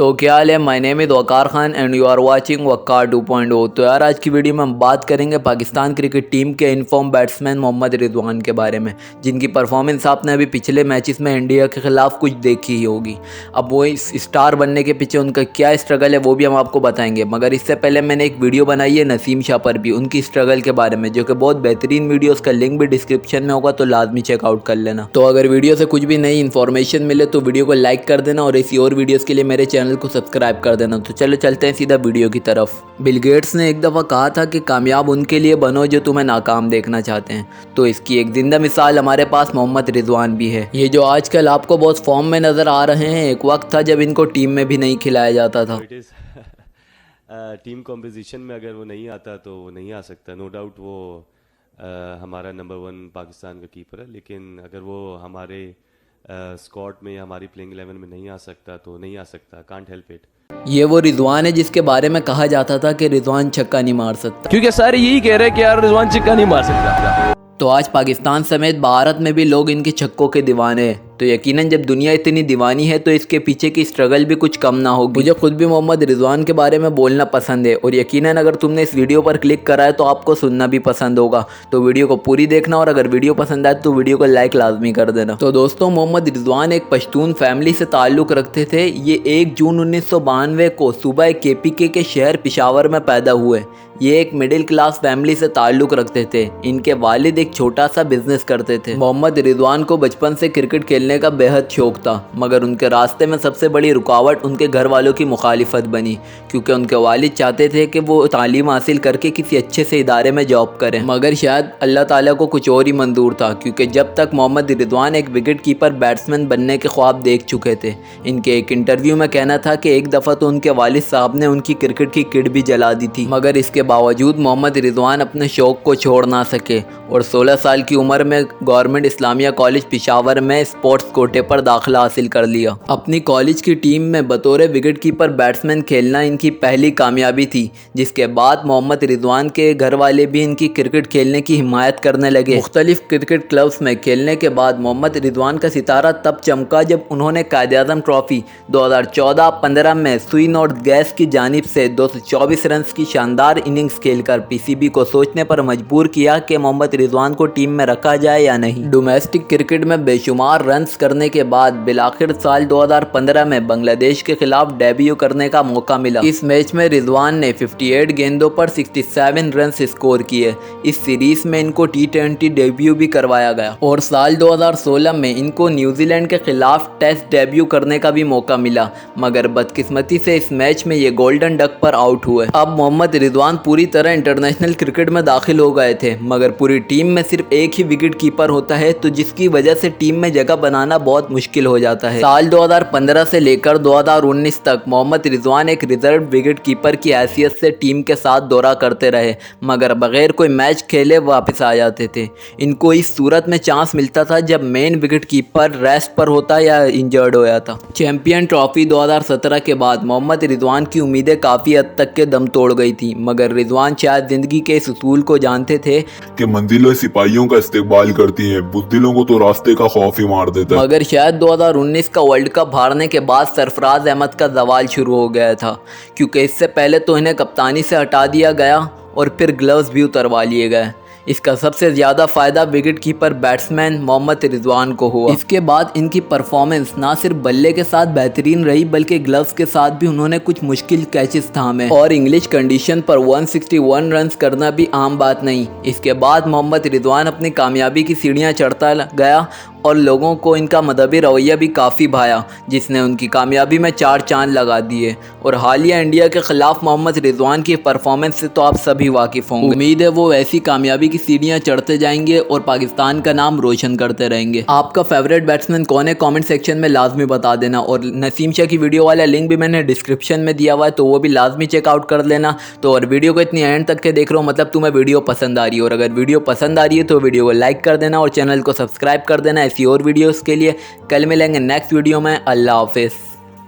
तो क्या हाल है, my name is Waqar Khan and you are watching Waqar 2.0। तो यार आज की वीडियो में हम बात करेंगे पाकिस्तान क्रिकेट टीम के इनफॉर्म बैट्समैन मोहम्मद रिजवान के बारे में, जिनकी परफॉर्मेंस आपने अभी पिछले मैचेस में इंडिया के खिलाफ कुछ देखी ही होगी। अब वो इस स्टार बनने के पीछे उनका क्या स्ट्रगल है वो भी हम आपको बताएंगे, मगर इससे पहले मैंने एक वीडियो बनाई है नसीम शाह पर भी उनकी स्ट्रगल के बारे में, जो कि बहुत बेहतरीन वीडियो, उसका लिंक भी डिस्क्रिप्शन में होगा, तो लाजमी चेकआउट कर लेना। तो अगर वीडियो से कुछ भी नई इन्फॉर्मेशन मिले तो वीडियो को लाइक कर देना और ऐसी और वीडियोज़ के लिए मेरे चैनल को सब्सक्राइब कर देना। तो चलो चलते हैं सीधा वीडियो की तरफ। बिल गेट्स ने एक दफ़ा कहा था कि कामयाब उनके लिए बनो जो तुम्हें नाकाम देखना चाहते हैं, तो इसकी एक जिंदा मिसाल हमारे पास मोहम्मद रिजवान भी है। ये जो आजकल आपको बहुत फॉर्म में नज़र आ रहे हैं, एक वक्त था जब इनको टीम में भी नहीं खिलाया जाता था। टीम कॉम्पोजिशन में अगर वो नहीं आता तो वो नहीं आ सकता। नो डाउट वो हमारा नंबर 1 पाकिस्तान का कीपर है, लेकिन अगर वो हमारे स्क्वाड में या हमारी प्लेइंग 11 में नहीं आ सकता तो नहीं आ सकता। Can't help it. ये वो रिजवान है जिसके बारे में कहा जाता था कि रिजवान छक्का नहीं मार सकता, क्योंकि सारे यही कह रहे हैं कि यार रिजवान छक्का नहीं मार सकता। तो आज पाकिस्तान समेत भारत में भी लोग इनके छक्कों के दीवाने हैं। तो यकीनन जब दुनिया इतनी दीवानी है तो इसके पीछे की स्ट्रगल भी कुछ कम ना होगी। मुझे खुद भी मोहम्मद रिजवान के बारे में बोलना पसंद है और यकीनन अगर तुमने इस वीडियो पर क्लिक करा है तो आपको सुनना भी पसंद होगा। तो वीडियो को पूरी देखना और अगर वीडियो पसंद आए तो वीडियो को लाइक लाजमी कर देना। तो दोस्तों, मोहम्मद रिजवान एक पश्तून फैमिली से ताल्लुक़ रखते थे। ये 1 जून 1992 को सूबा KPK के शहर पेशावर में पैदा हुए। ये एक मिडिल क्लास फैमिली से ताल्लुक़ रखते थे। इनके वालिद एक छोटा सा बिजनेस करते थे। मोहम्मद रिजवान को बचपन से क्रिकेट खेलने का बेहद शौक था, मगर उनके रास्ते में सबसे बड़ी रुकावट उनके घर वालों की मुखालिफत बनी, क्योंकि उनके वालिद चाहते थे कि वो तालीम हासिल करके किसी अच्छे से इदारे में जॉब करें। मगर शायद अल्लाह ताला को कुछ और ही मंजूर था, क्योंकि जब तक मोहम्मद रिजवान एक विकेट कीपर बैट्समैन बनने के ख्वाब देख चुके थे। इनके एक इंटरव्यू में कहना था कि एक दफ़ा तो उनके वालिद साहब ने उनकी क्रिकेट की किट भी जला दी थी, मगर इसके बावजूद मोहम्मद रिजवान अपने शौक़ को छोड़ ना सके और 16 साल की उम्र में गवर्नमेंट इस्लामिया कॉलेज पेशावर में स्पोर्ट्स कोटे पर दाखिला हासिल कर लिया। अपनी कॉलेज की टीम में बतौर विकेट कीपर बैट्समैन खेलना इनकी पहली कामयाबी थी, जिसके बाद मोहम्मद रिजवान के घर वाले भी इनकी क्रिकेट खेलने की हिमायत करने लगे। मुख्तलिफ क्रिकेट क्लब्स में खेलने के बाद मोहम्मद रिजवान का सितारा तब चमका जब उन्होंने कायद-ए-आज़म ट्रॉफी 2014-15 में सुई नॉर्थ गैस की जानिब से 224 रन की शानदार इनिंग्स खेलकर PCB को सोचने पर मजबूर किया कि मोहम्मद रिजवान को टीम में रखा जाए या नहीं। डोमेस्टिक क्रिकेट में बेशुमार रन्स करने के बाद बिलाखिर साल 2015 में बांग्लादेश के खिलाफ डेब्यू करने का मौका मिला। इस मैच में रिजवान ने 58 गेंदों पर 67 रन स्कोर किए। इस सीरीज में इनको T20 डेब्यू भी करवाया गया और साल 2016 में इनको न्यूजीलैंड के खिलाफ टेस्ट डेब्यू करने का भी मौका मिला, मगर बदकिस्मती से इस मैच में ये गोल्डन डक पर आउट हुए। अब मोहम्मद रिजवान पूरी तरह इंटरनेशनल क्रिकेट में दाखिल हो गए थे, मगर पूरी टीम में सिर्फ एक ही विकेट कीपर होता है, तो जिसकी वजह से टीम में जगह बनाना बहुत मुश्किल हो जाता है। साल 2015 से लेकर 2019 तक मोहम्मद रिजवान एक रिजर्व विकेट कीपर की हैसियत से टीम के साथ दौरा करते रहे, मगर बगैर कोई मैच खेले वापस आ जाते थे। इनको इस सूरत में चांस मिलता था जब मेन विकेट कीपर रेस्ट पर होता या इंजर्ड हो जाता। चैंपियन ट्रॉफी 2017 के बाद मोहम्मद रिजवान की उम्मीदें काफ़ी हद तक के दम तोड़ गई थी, मगर रिजवान शायद ज़िंदगी के इस उसूल को जानते थे कि मंजिलें सिपाहियों का इस्तेमाल करती हैं, बुज़दिलों को तो रास्ते का खौफ ही मार देता है। मगर शायद 2019 का वर्ल्ड कप हारने के बाद सरफराज अहमद का जवाल शुरू हो गया था, क्योंकि इससे पहले तो इन्हें कप्तानी से हटा दिया गया और फिर ग्लव्स भी उतरवा लिए गए। इसका सबसे ज़्यादा फ़ायदा wicket keeper batsman Mohammad Rizwan को हुआ। इसके बाद इनकी परफॉर्मेंस ना सिर्फ बल्ले के साथ बेहतरीन रही, बल्कि ग्लव्स के साथ भी उन्होंने कुछ मुश्किल कैचेस थामे और इंग्लिश कंडीशन पर 161 रन करना भी आम बात नहीं। इसके बाद मोहम्मद रिजवान अपनी कामयाबी की सीढ़ियाँ चढ़ता गया और लोगों को इनका मदबी रवैया भी काफ़ी भाया, जिसने उनकी कामयाबी में 4 चांद लगा दिए। और हालिया इंडिया के खिलाफ मोहम्मद रिजवान की परफॉर्मेंस से तो आप सभी वाकिफ़ होंगे। उम्मीद है वो ऐसी कामयाबी की सीढ़ियां चढ़ते जाएंगे और पाकिस्तान का नाम रोशन करते रहेंगे। आपका फेवरेट बैट्समैन कौन है, कमेंट सेक्शन में लाजमी बता देना। और नसीम शाह की वीडियो वाला लिंक भी मैंने डिस्क्रिप्शन में दिया हुआ है, तो वो भी लाजमी चेकआउट कर लेना। तो और वीडियो को इतनी एंड तक के देख रहे हो, मतलब तुम्हें वीडियो पसंद आ रही है, और अगर वीडियो पसंद आ रही है तो वीडियो को लाइक कर देना और चैनल को सब्सक्राइब कर देना ऐसी और वीडियोज़ के लिए। कल मिलेंगे नेक्स्ट वीडियो में। अल्लाह हाफिज़।